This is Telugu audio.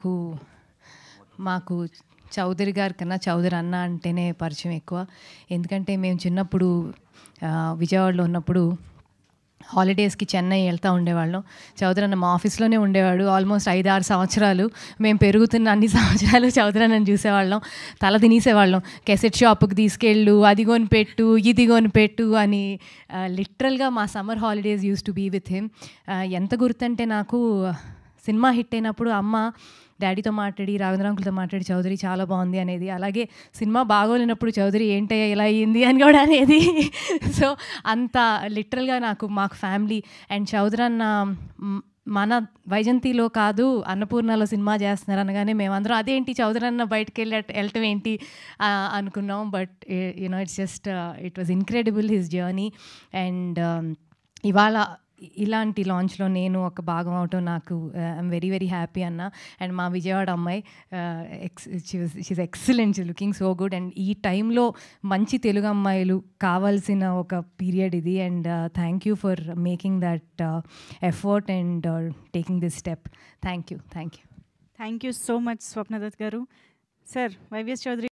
కు మాకు చౌదరి గారి కన్నా చౌదరి అన్న అంటేనే పరిచయం ఎక్కువ. ఎందుకంటే మేము చిన్నప్పుడు విజయవాడలో ఉన్నప్పుడు హాలిడేస్కి చెన్నై వెళ్తూ ఉండేవాళ్ళం. చౌదరి అన్న మా ఆఫీస్లోనే ఉండేవాడు. ఆల్మోస్ట్ 5-6 సంవత్సరాలు మేము పెరుగుతున్న అన్ని సంవత్సరాలు చౌదరి అన్నని చూసేవాళ్ళం, తల తినేసేవాళ్ళం. కెసెట్ షాప్కి తీసుకెళ్ళు, అది కొనిపెట్టు, ఇది కొనిపెట్టు అని. లిటరల్గా మా summer holidays used to be with him. ఎంత గుర్తంటే నాకు సినిమా హిట్ అయినప్పుడు అమ్మ డాడీతో మాట్లాడి, రాఘవేంద్ర అంకుల్తో మాట్లాడి, చౌదరి చాలా బాగుంది అనేది. అలాగే సినిమా బాగోలేనప్పుడు చౌదరి ఏంటయ్యా ఇలా అయ్యింది అని కూడా అనేది. సో అంత లిటరల్గా మాకు ఫ్యామిలీ. అండ్ చౌదరి అన్న మన వైజంతిలో కాదు అన్నపూర్ణలో సినిమా చేస్తున్నారు అనగానే మేమందరం అదేంటి చౌదరి అన్న బయటకు వెళ్ళటం ఏంటి అనుకున్నాం. But you know it's just it was incredible his journey. And ఇవాళ ఇలాంటి లాంచ్లో నేను ఒక భాగం అవటం నాకు ఐఎమ్ వెరీ వెరీ హ్యాపీ అన్న. అండ్ మా విజయవాడ అమ్మాయి she excellent, looking so good. And ఈ టైంలో మంచి తెలుగు అమ్మాయిలు కావాల్సిన ఒక పీరియడ్ ఇది. And thank you for making that effort and taking this step. Thank you. Thank you so much Swapna Dutt గారు. Sir, YVS Chowdary